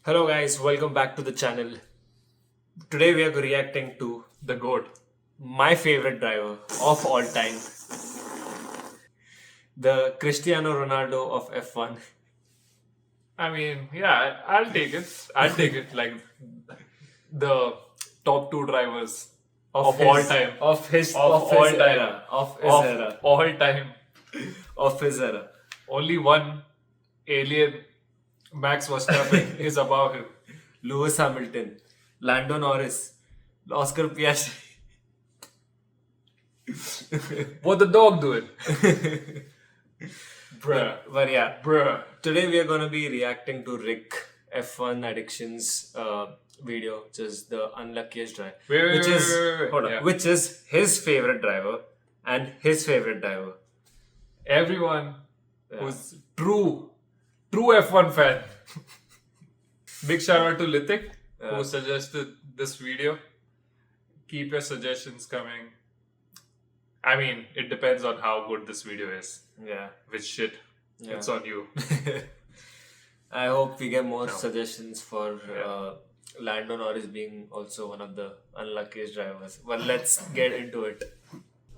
Hello guys, welcome back to the channel. Today we are reacting to The GOAT. my favorite driver of all time, the Cristiano Ronaldo of F1. I mean, yeah, I'll take it. I'll take it. Like the top two drivers of all his- time. Of his Of of all his time. era. Of his Of era. all time. Of his era. Only one alien, Max Verstappen, is above him. Lewis Hamilton, Lando Norris, Oscar Piastri. What the dog doing? Bruh. But yeah, Bruh. today we are going to be reacting to Rick F1 Addictions video, which is the Unluckiest Driver, Wait, which is hold on, yeah. which is his favorite driver and his favorite driver. Everyone who's true F1 fan. Big shout out to Lithik who suggested this video. Keep your suggestions coming. I mean, it depends on how good this video is. Yeah, Which shit. Yeah. It's on you. I hope we get more suggestions for Lando Norris being also one of the unluckiest drivers. Well, let's get into it.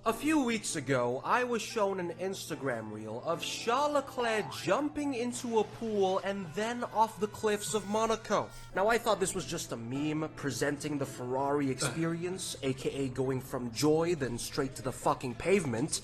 A few weeks ago, I was shown an Instagram reel of Charles Leclerc jumping into a pool and then off the cliffs of Monaco. Now, I thought this was just a meme presenting the Ferrari experience, aka going from joy then straight to the fucking pavement.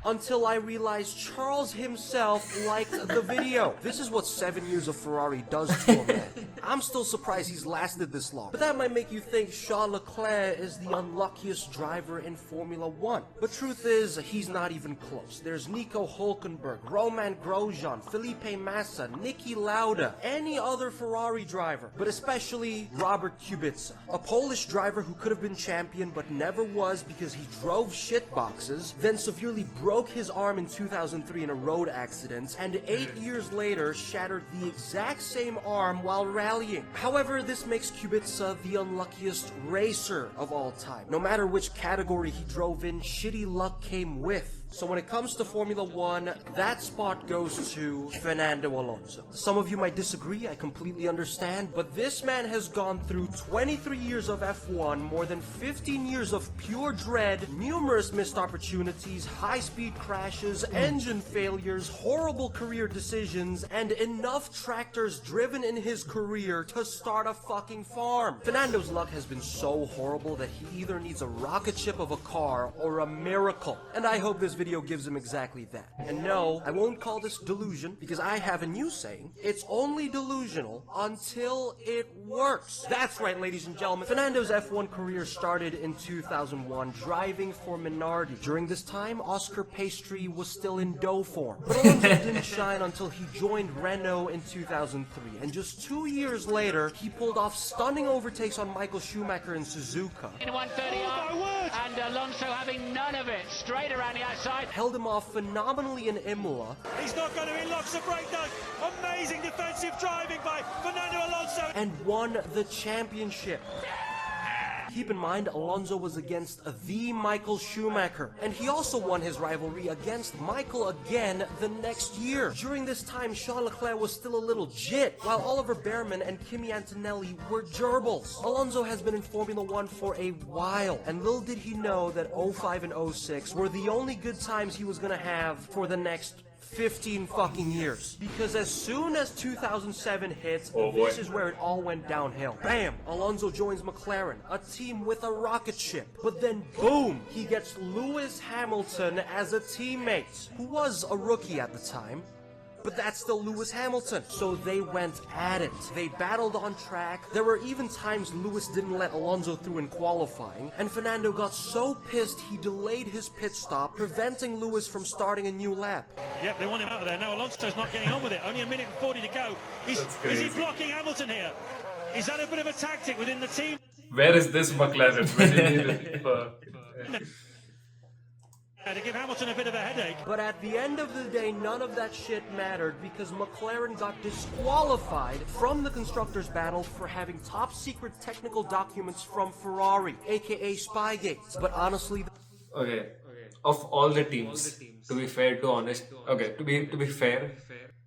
Until I realized Charles himself liked the video. This is what 7 years of Ferrari does to a man. I'm still surprised he's lasted this long. But that might make you think Charles Leclerc is the unluckiest driver in Formula 1. But truth is, he's not even close. There's Nico Hülkenberg, Roman Grosjean, Felipe Massa, Niki Lauda, any other Ferrari driver, but especially Robert Kubica, a Polish driver who could have been champion but never was because he drove shitboxes, then severely broke his arm in 2003 in a road accident, and 8 years later shattered the exact same arm while rallying. However, this makes Kubica the unluckiest racer of all time. No matter which category he drove in, shitty luck came with. So when it comes to Formula 1, that spot goes to Fernando Alonso. Some of you might disagree, I completely understand, but this man has gone through 23 years of F1, more than 15 years of pure dread, numerous missed opportunities, high-speed crashes, engine failures, horrible career decisions, and enough tractors driven in his career to start a fucking farm. Fernando's luck has been so horrible that he either needs a rocket ship of a car or a miracle. And I hope this video gives him exactly that. And no, I won't call this delusion because I have a new saying. It's only delusional until it works. That's right, ladies and gentlemen. Fernando's F1 career started in 2001 driving for Minardi. During this time, Oscar Pastry was still in dough form. But Alonso didn't shine until he joined Renault in 2003. And just 2 years later, he pulled off stunning overtakes on Michael Schumacher and Suzuka. In 130 and Alonso having none of it, straight around the outside. Held him off phenomenally in Imola. He's not going to, he locks the breakdown. Amazing defensive driving by Fernando Alonso. And won the championship. Keep in mind, Alonso was against the Michael Schumacher, and he also won his rivalry against Michael again the next year. During this time, Charles Leclerc was still a little jit, while Oliver Behrman and Kimi Antonelli were gerbils. Alonso has been in Formula 1 for a while, and little did he know that 05 and 06 were the only good times he was gonna have for the next 15 fucking years. Because as soon as 2007 hits, this is where it all went downhill. Bam! Alonso joins McLaren, a team with a rocket ship. But then boom! He gets Lewis Hamilton as a teammate, who was a rookie at the time. But that's still Lewis Hamilton. So they went at it. They battled on track. There were even times Lewis didn't let Alonso through in qualifying, and Fernando got so pissed he delayed his pit stop, preventing Lewis from starting a new lap. Yep, they want him out of there. Now Alonso's not getting on with it. Only a minute and 40 to go. Is he blocking Hamilton here? Is that a bit of a tactic within the team? Where is this McLaren when you need it? To give Hamilton a bit of a headache. But at the end of the day, none of that shit mattered because McLaren got disqualified from the Constructors' Battle for having top secret technical documents from Ferrari, aka Spygate. But honestly, Okay. Of all the teams, to be fair, to be fair,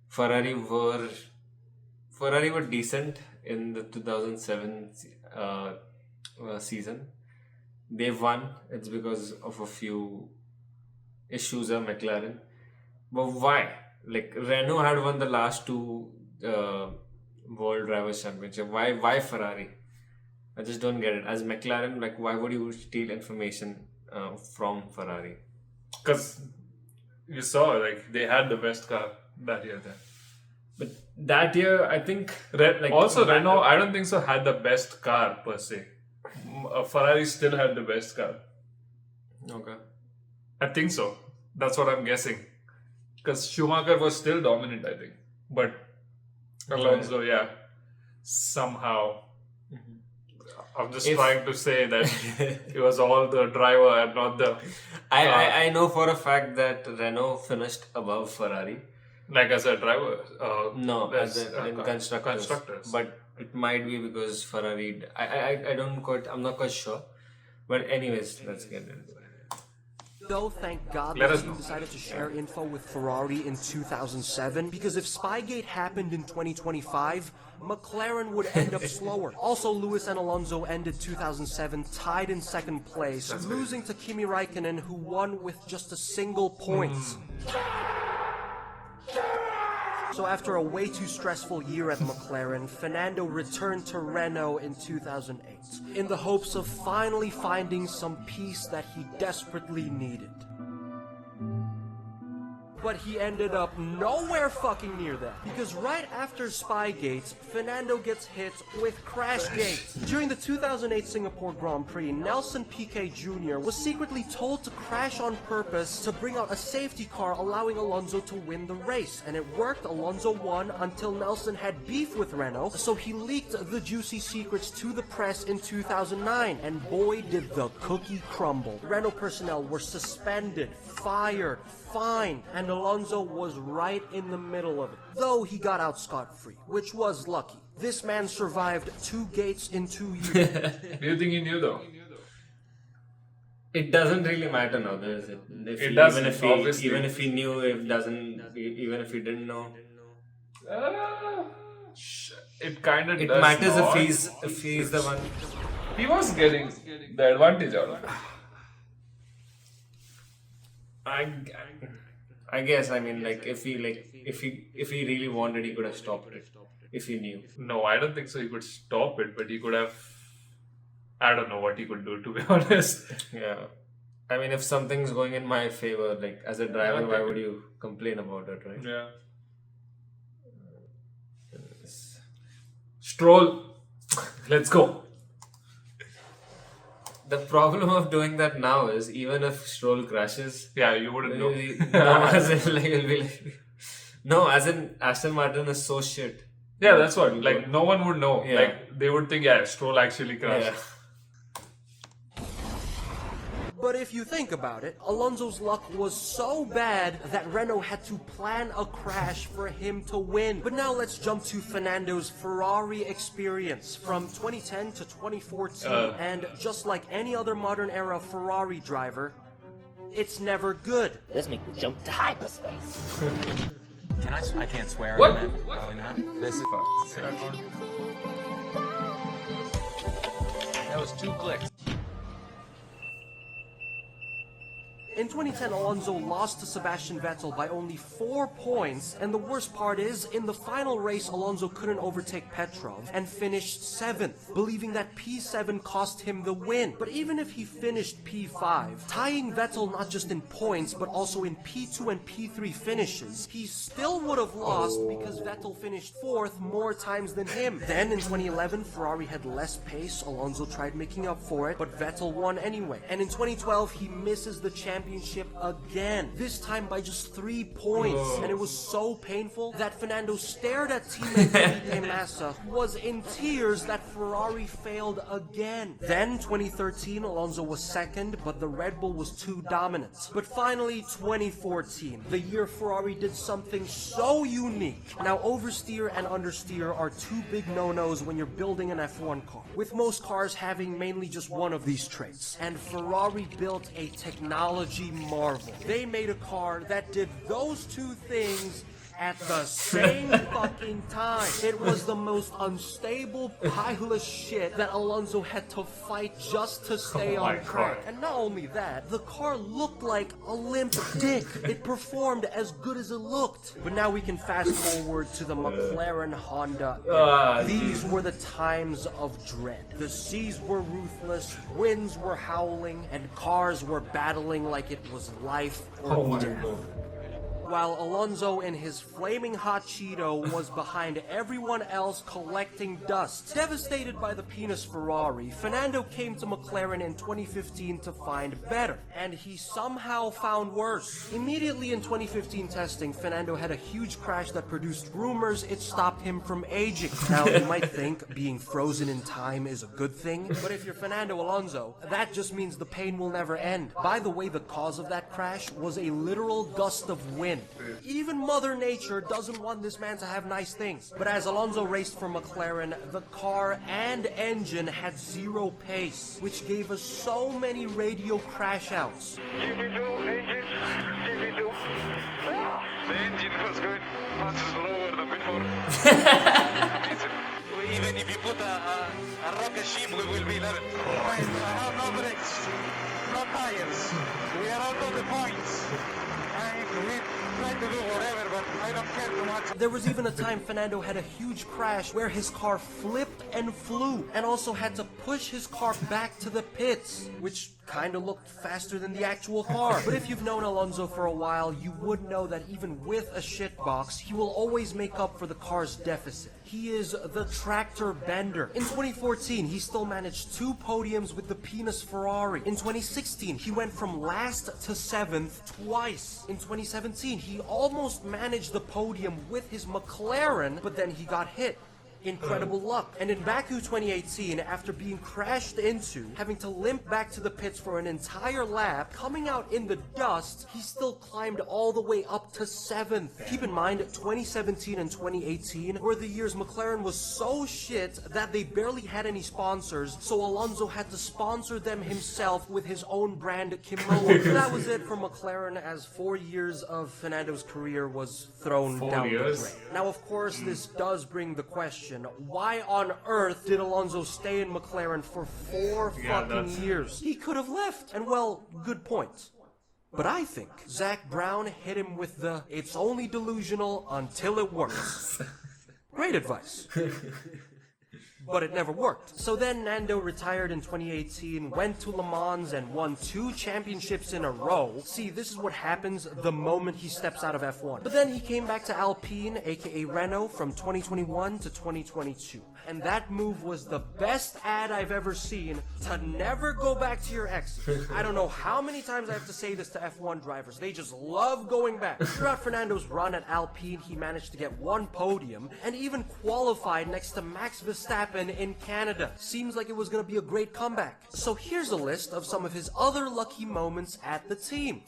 Ferrari were Ferrari were decent in the 2007 season. They won. It's because of a few issues of McLaren. But why? Like Renault had won the last two World Drivers' Championship. Why Ferrari? I just don't get it. As McLaren, like why would you steal information from Ferrari? Because you saw like they had the best car that year then. But that year, I think Renault, I don't think so, had the best car per se. Ferrari still had the best car. Okay. I think so. That's what I'm guessing. Because Schumacher was still dominant, I think. But Alonso, somehow. I'm just trying to say that it was all the driver and not the. I know for a fact that Renault finished above Ferrari. Like as a driver? No, as in constructors. But it might be because Ferrari. I'm not quite sure. But anyways, let's get into it. Though, thank God Let that us he know. decided to share info with Ferrari in 2007, because if Spygate happened in 2025, McLaren would end up slower. Also, Lewis and Alonso ended 2007 tied in second place, losing to Kimi Raikkonen, who won with just a single point. So after a way too stressful year at McLaren, Fernando returned to Renault in 2008 in the hopes of finally finding some peace that he desperately needed. But he ended up nowhere fucking near that. Because right after Spygate, Fernando gets hit with Crashgate. During the 2008 Singapore Grand Prix, Nelson Piquet Jr. was secretly told to crash on purpose to bring out a safety car, allowing Alonso to win the race. And it worked. Alonso won until Nelson had beef with Renault, so he leaked the juicy secrets to the press in 2009. And boy, did the cookie crumble. Renault personnel were suspended, fired, fined, and Alonso was right in the middle of it. Though he got out scot-free, which was lucky. This man survived 2 gates in 2 years. Do you think he knew though? It doesn't really matter now, does it? It doesn't, obviously. Even if he knew, even if he didn't know. It kind of It does matters not. if he's the one. He was getting the advantage out of it. I guess, I mean, like if he really wanted, he could have stopped it if he knew. No, I don't think so. He could stop it, but he could have. I don't know what he could do, to be honest. Yeah, I mean, if something's going in my favor, like as a driver, why would you complain about it, right? Yeah. Stroll, let's go. The problem of doing that now is even if Stroll crashes, Yeah, you wouldn't know. as in Aston Martin is so shit. Yeah, that's what. Like, no one would know. Yeah. Like, they would think, Stroll actually crashed. Yeah. But if you think about it, Alonso's luck was so bad that Renault had to plan a crash for him to win. But now let's jump to Fernando's Ferrari experience from 2010 to 2014. And just like any other modern era Ferrari driver, it's never good. Let's make the jump to hyperspace. I can't swear. What? On that. Probably not. This is. That was 2 clicks. In 2010, Alonso lost to Sebastian Vettel by only 4 points, and the worst part is, in the final race, Alonso couldn't overtake Petrov and finished 7th, believing that P7 cost him the win. But even if he finished P5, tying Vettel not just in points, but also in P2 and P3 finishes, he still would have lost because Vettel finished 4th more times than him. Then in 2011, Ferrari had less pace, Alonso tried making up for it, but Vettel won anyway. And in 2012, he misses the championship again, this time by just 3 points. And it was so painful that Fernando stared at teammate Felipe Massa, who was in tears that Ferrari failed again. Then 2013, Alonso was 2nd, but the Red Bull was too dominant. But finally 2014, the year Ferrari did something so unique. Now oversteer and understeer are 2 big no-nos when you're building an F1 car, with most cars having mainly just one of these traits. And Ferrari built a technology marvel. They made a car that did those 2 things at the same fucking time. It was the most unstable pile of shit that Alonso had to fight just to stay on track. And not only that, the car looked like a limp dick. It performed as good as it looked. But now we can fast forward to the McLaren-Honda era. These were the times of dread. The seas were ruthless, winds were howling, and cars were battling like it was life or death. While Alonso in his flaming hot Cheeto was behind everyone else collecting dust. Devastated by the penis Ferrari, Fernando came to McLaren in 2015 to find better, and he somehow found worse. Immediately in 2015 testing, Fernando had a huge crash that produced rumors it stopped him from aging. Now, you might think being frozen in time is a good thing, but if you're Fernando Alonso, that just means the pain will never end. By the way, the cause of that crash was a literal gust of wind. Even Mother Nature doesn't want this man to have nice things. But as Alonso raced for McLaren, the car and engine had zero pace, which gave us so many radio crash outs. The engine was going much slower than before. Even if you put a rocket ship, we will be there. I have no brakes, no tires. We are out of the points. We try to do whatever, but I don't care too much. There was even a time Fernando had a huge crash where his car flipped and flew, and also had to push his car back to the pits, which kind of looked faster than the actual car. But if you've known Alonso for a while, you would know that even with a shitbox, he will always make up for the car's deficit. He is the tractor bender. In 2014, he still managed 2 podiums with the penis Ferrari. In 2016, he went from last to 7th twice. In 2017, he almost managed the podium with his McLaren, but then he got hit. Incredible luck. And in Baku 2018, after being crashed into, having to limp back to the pits for an entire lap, coming out in the dust, he still climbed all the way up to 7th. Keep in mind, 2017 and 2018 were the years McLaren was so shit that they barely had any sponsors, so Alonso had to sponsor them himself with his own brand kimono. That was it for McLaren, as 4 years of Fernando's career was thrown down the drain. Now, of course, this does bring the question, why on earth did Alonso stay in McLaren for 4 fucking years? He could have left. And well, good point. But I think Zach Brown hit him with the, it's only delusional until it works. Great advice. But it never worked. So then Nando retired in 2018, went to Le Mans and won 2 championships in a row. See, this is what happens the moment he steps out of F1. But then he came back to Alpine, aka Renault, from 2021 to 2022. And that move was the best ad I've ever seen to never go back to your ex. I don't know how many times I have to say this to F1 drivers. They just love going back. Throughout Fernando's run at Alpine, he managed to get 1 podium and even qualified next to Max Verstappen in Canada. Seems like it was going to be a great comeback. So here's a list of some of his other lucky moments at the team.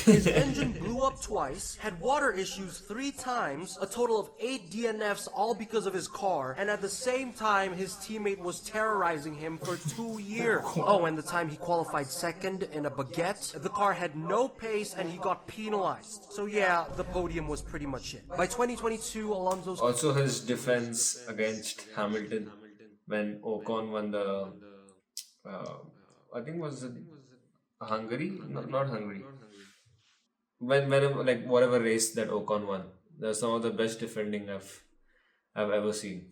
His engine blew up twice, had water issues 3 times, a total of 8 DNFs all because of his car, and at the same time his teammate was terrorizing him for 2 years. Oh, and the time he qualified 2nd in a baguette, the car had no pace and he got penalized. So yeah, the podium was pretty much it. By 2022, Alonso's... Also his defense against Hamilton when Ocon won the... I think was it Hungary? Not Hungary. When like whatever race that Ocon won, they're some of the best defending I've ever seen.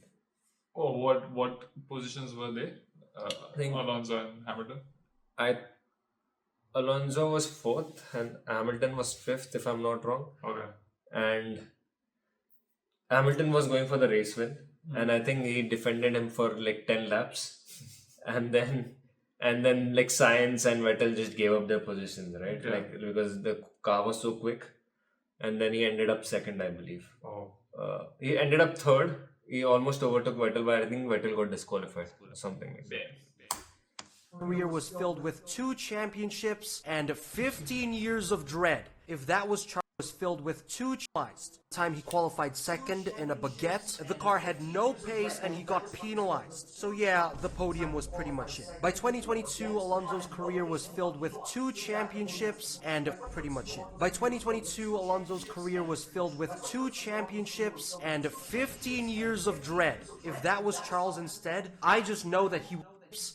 Oh, what positions were they? I think Alonso and Hamilton. Alonso was 4th and Hamilton was 5th, if I'm not wrong. Okay. And Hamilton was going for the race win, and I think he defended him for like 10 laps, and then like Sainz and Vettel just gave up their positions, right? Yeah. Like because the car was so quick, and then he ended up 2nd, I believe. Oh. He ended up 3rd. He almost overtook Vettel, but I think Vettel got disqualified or something like that. career was filled with 2 championships and 15 years of dread. If that was Charles was filled with two penalized. Time he qualified second in a baguette, the car had no pace and he got penalized. So yeah, the podium was pretty much it. By 2022, Alonso's career was filled with 2 championships and pretty much it. By 2022, Alonso's career was filled with 2 championships and 15 years of dread. If that was Charles instead, I just know that he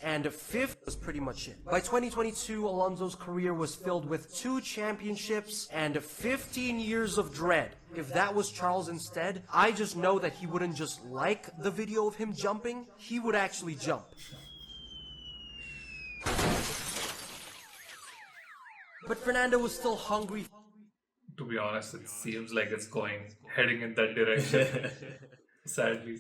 and 5th was pretty much it. By 2022, Alonso's career was filled with 2 championships and 15 years of dread. If that was Charles instead, I just know that he wouldn't just like the video of him jumping, he would actually jump. But Fernando was still hungry. To be honest, it seems like it's heading in that direction. Sadly.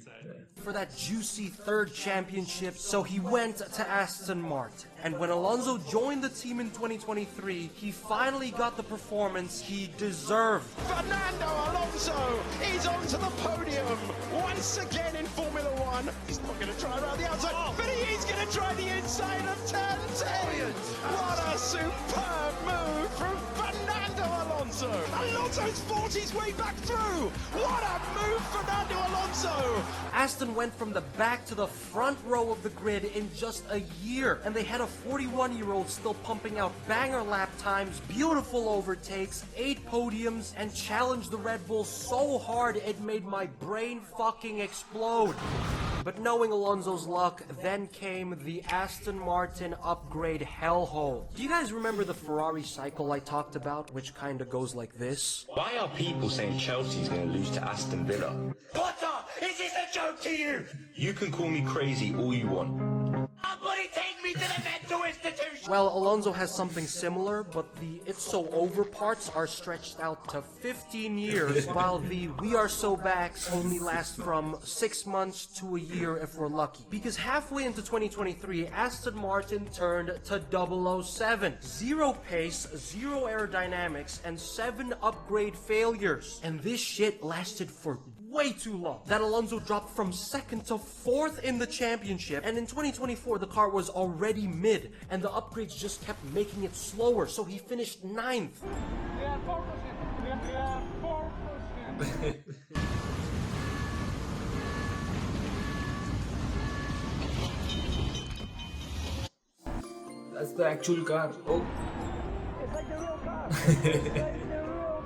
For that juicy 3rd championship, so he went to Aston Martin. And when Alonso joined the team in 2023, he finally got the performance he deserved. Fernando Alonso is onto the podium once again in Formula One. He's not going to try around the outside, but he is going to try the inside of turn 10. What a superb move from Fernando Alonso. Alonso's fought his way back through. What a move, Fernando Alonso. Aston went from the back to the front row of the grid in just a year, and they had a 41-year-old still pumping out banger lap times, beautiful overtakes, 8 podiums, and challenged the Red Bull so hard it made my brain fucking explode. But knowing Alonso's luck, then came the Aston Martin upgrade hellhole. Do you guys remember the Ferrari cycle I talked about, which kinda goes like this? Why are people saying Chelsea's going to lose to Aston Villa? Potter, is this a joke to you? You can call me crazy all you want. Somebody take me to the mental institution! Well, Alonso has something similar, but the "it's so over" parts are stretched out to 15 years, while the "we are so backs" only last from 6 months to a year if we're lucky. Because halfway into 2023, Aston Martin turned to 007. 0 pace, 0 aerodynamics, and 7 upgrade failures. And this shit lasted for way too long. That Alonso dropped from 2nd to 4th in the championship, and in 2024 the car was already mid, and the upgrades just kept making it slower, so he finished 9th. That's the actual car. Oh. It's like the real car. It's like the real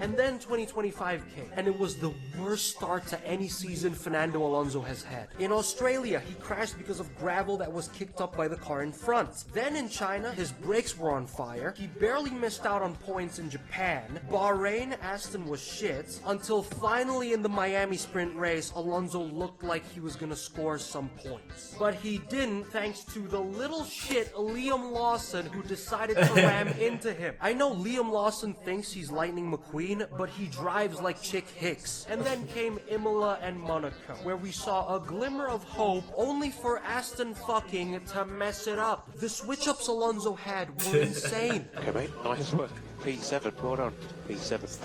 And then 2025 came, and it was the worst start to any season Fernando Alonso has had. In Australia, he crashed because of gravel that was kicked up by the car in front. Then in China, his brakes were on fire. He barely missed out on points in Japan. Bahrain, Aston was shit. Until finally in the Miami sprint race, Alonso looked like he was gonna score some points. But he didn't, thanks to the little shit Liam Lawson, who decided to ram into him. I know Liam Lawson thinks he's Lightning McQueen, but he drives like Chick Hicks. And then came Imola and Monaco, where we saw a glimmer of hope, only for Aston fucking to mess it up. The switch-ups Alonso had were insane. Okay, mate, nice work. P7, well done. P7.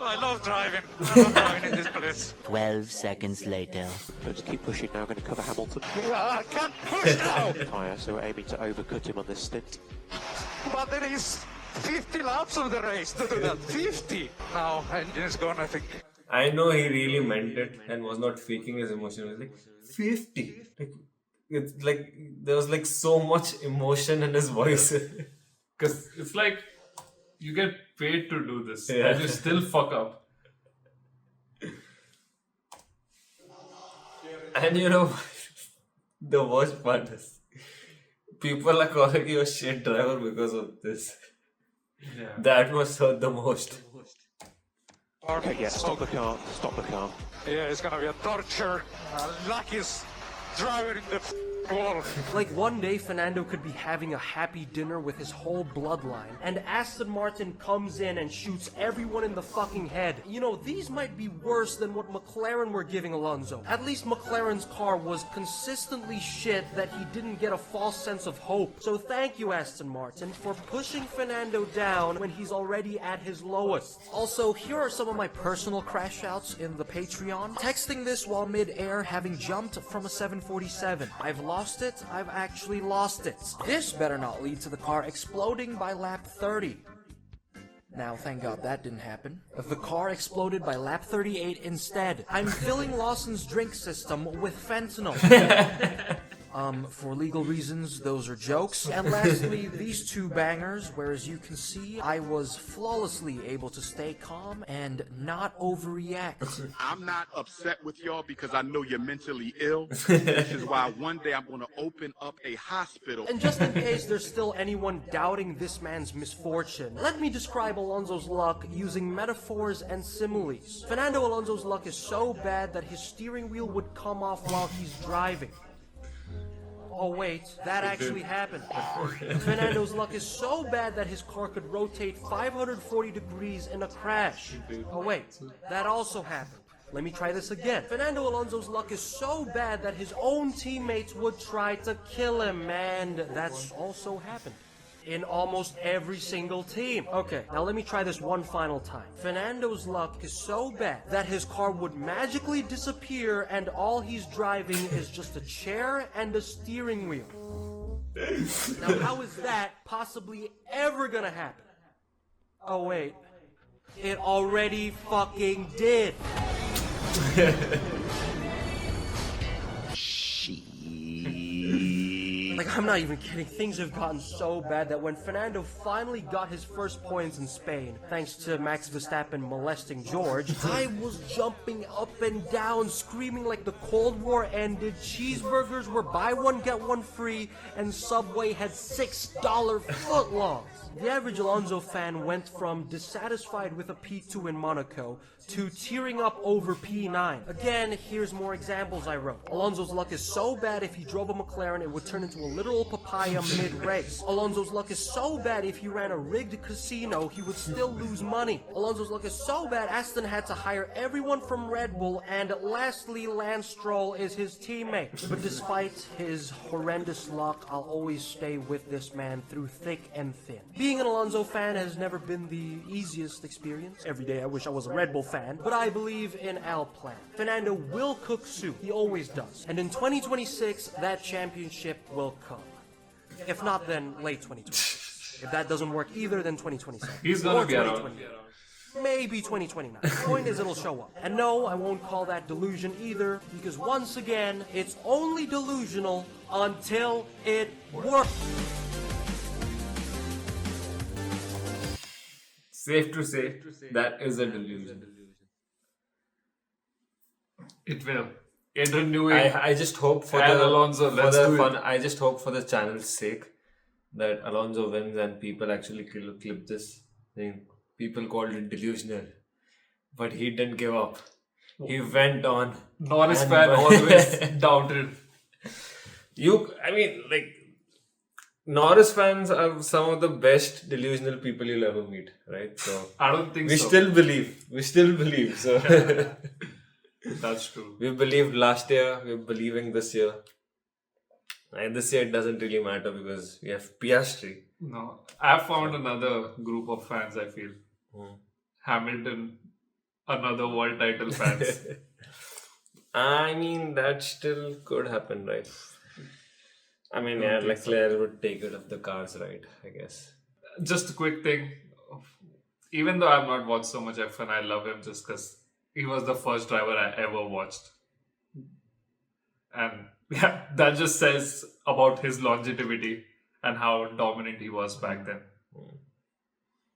I love driving. I love driving in this place. 12 seconds later. Let's keep pushing now, going to cover Hamilton. I can't push now. Tyre, so we're aiming to overcut him on this stint. But there is 50 laps of the race to do that. 50. Now, engine is gone, I think. I know he really meant it and was not faking his emotion. He was like, 50. Like, it's like there was like so much emotion in his voice. Because it's like you get paid to do this, Yeah. and you still fuck up. And you know, the worst part is people are calling you a shit driver because of this. Yeah. That must hurt the most. Okay, yeah, stop the car, stop the car. Yeah, it's gonna be a torture. Luckiest driver in the world. Like one day Fernando could be having a happy dinner with his whole bloodline, and Aston Martin comes in and shoots everyone in the fucking head. You know, these might be worse than what McLaren were giving Alonso. At least McLaren's car was consistently shit that he didn't get a false sense of hope. So thank you, Aston Martin, for pushing Fernando down when he's already at his lowest. Also, here are some of my personal crash outs in the Patreon. Texting this while mid-air, having jumped from a 747. I've lost lost it, I've actually lost it. This better not lead to the car exploding by lap 30. Now, thank God that didn't happen. The car exploded by lap 38 instead. I'm filling Lawson's drink system with fentanyl. For legal reasons, those are jokes. And lastly, these two bangers, where as you can see, I was flawlessly able to stay calm and not overreact. I'm not upset with y'all because I know you're mentally ill. This is why one day I'm going to open up a hospital. And just in case there's still anyone doubting this man's misfortune, let me describe Alonso's luck using metaphors and similes. Fernando Alonso's luck is so bad that his steering wheel would come off while he's driving. Oh wait, that actually happened. Fernando's luck is so bad that his car could rotate 540 degrees in a crash. Oh wait, that also happened. Let me try this again. Fernando Alonso's luck is so bad that his own teammates would try to kill him, and that's also happened. In almost every single team. Okay, now let me try this one final time. Fernando's luck is so bad that his car would magically disappear and all he's driving is just a chair and a steering wheel. Now how is that possibly ever gonna happen? Oh wait, it already fucking did. Like, I'm not even kidding. Things have gotten so bad that when Fernando finally got his first points in Spain, thanks to Max Verstappen molesting George, I was jumping up and down, screaming like the Cold War ended, cheeseburgers were buy one, get one free, and Subway had $6 footlongs. The average Alonso fan went from dissatisfied with a P2 in Monaco to tearing up over P9. Again, here's more examples I wrote. Alonso's luck is so bad if he drove a McLaren it would turn into a literal papaya mid-race. Alonso's luck is so bad if he ran a rigged casino he would still lose money. Alonso's luck is so bad Aston had to hire everyone from Red Bull, and lastly Lance Stroll is his teammate. But despite his horrendous luck, I'll always stay with this man through thick and thin. Being an Alonso fan has never been the easiest experience. Every day I wish I was a Red Bull fan, but I believe in Alpine. Fernando will cook soup. He always does. And in 2026, that championship will come. If not, then late 2026. If that doesn't work either, then 2027. He's gonna be around. Maybe 2029. The point is it'll show up. And no, I won't call that delusion either, because once again, it's only delusional until it works. Safe to say, that is a delusion. It will. Adrian Newey. I just hope for and the Alonso, for let's the do fun. it. I just hope for the channel's sake that Alonso wins and people actually clip this thing. People called it delusional, but he didn't give up. He went on. Norris and fan won. always doubted. Norris fans are some of the best delusional people you'll ever meet, right? So I don't think we so. We still believe. So That's true. we believed last year. We're believing this year. And this year it doesn't really matter because we have Piastri. No, I've found another group of fans. I feel Hamilton, another world title fans. I mean, that still could happen, right? I mean, yeah, Leclerc would take it of the cars, right? I guess. Just a quick thing. Even though I've not watched so much F1, I love him just because he was the first driver I ever watched. And yeah, that just says about his longevity and how dominant he was back then.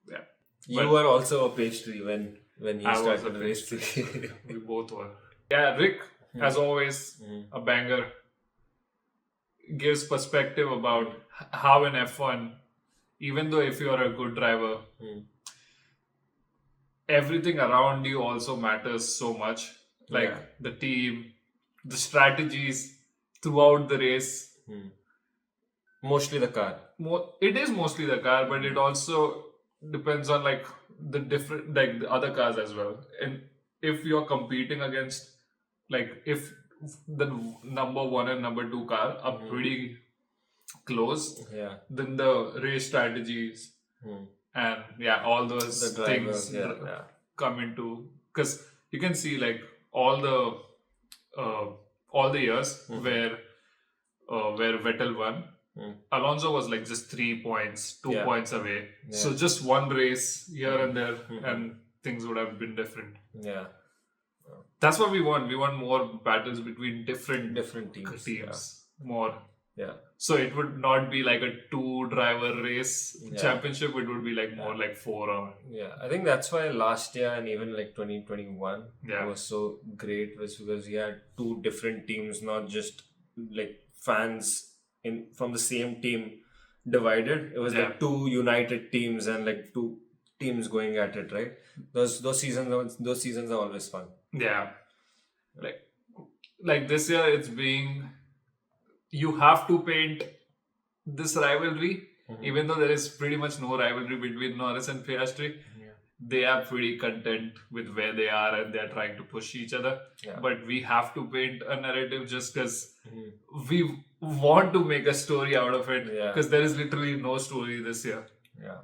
Yeah. You were also a pastry when he I was started a racing. We both were. Yeah, Rick, as always, a banger. Gives perspective about how in F1, even though if you're a good driver, everything around you also matters so much. Like the team, the strategies throughout the race. Mostly the car. It is mostly the car, but it also depends on like the different, like the other cars as well. And if you're competing against, like if the number 1 and number 2 car are pretty close, then the race strategies and all those the things come into, because you can see like all the years where where Vettel won, Alonso was like just 3 points, 2 Yeah. points away. Yeah. So just one race here and there, and things would have been different. Yeah. That's what we want. We want more battles between different teams. More. Yeah. So it would not be like a 2-driver race Yeah. championship. It would be like more like 4 or. Yeah, I think that's why last year and even like 2021 Yeah. was so great, was because you had 2 different teams, not just like fans from the same team divided. It was Yeah. like 2 united teams and like 2 teams going at it, right? Those seasons are always fun. Yeah. Like this year, it's being. You have to paint this rivalry, even though there is pretty much no rivalry between Norris and Piastri. They are pretty content with where they are and they're trying to push each other. Yeah. But we have to paint a narrative just because we want to make a story out of it. Yeah. Because there is literally no story this year. Yeah.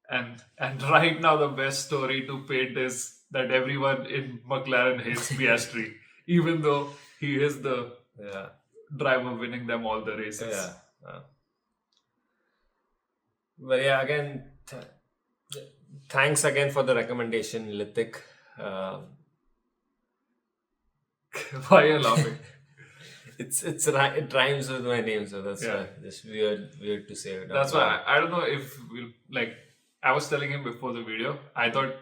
And right now the best story to paint is that everyone in McLaren hates Piastri, even though he is the driver winning them all the races. Yeah. But yeah, again, thanks again for the recommendation, Lithik. Why are you laughing? It rhymes with my name, so that's Yeah. why just weird to say it. That's why I don't know if we'll like. I was telling him before the video. I thought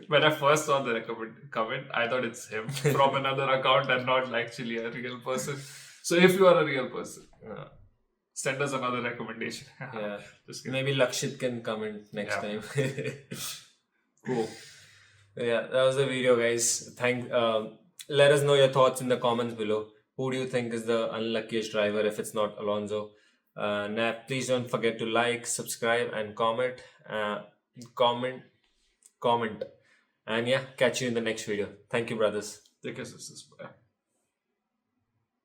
when I first saw the comment, I thought it's him from another account and not actually a real person. So if you are a real person, send us another recommendation. Yeah. Just kidding. Maybe Lakshit can comment next time. Cool. Yeah, that was the video, guys. Let us know your thoughts in the comments below. Who do you think is the unluckiest driver if it's not Alonso? Please don't forget to like, subscribe, and comment. Comment. And yeah, catch you in the next video. Thank you, brothers. Take care, sisters. Bye.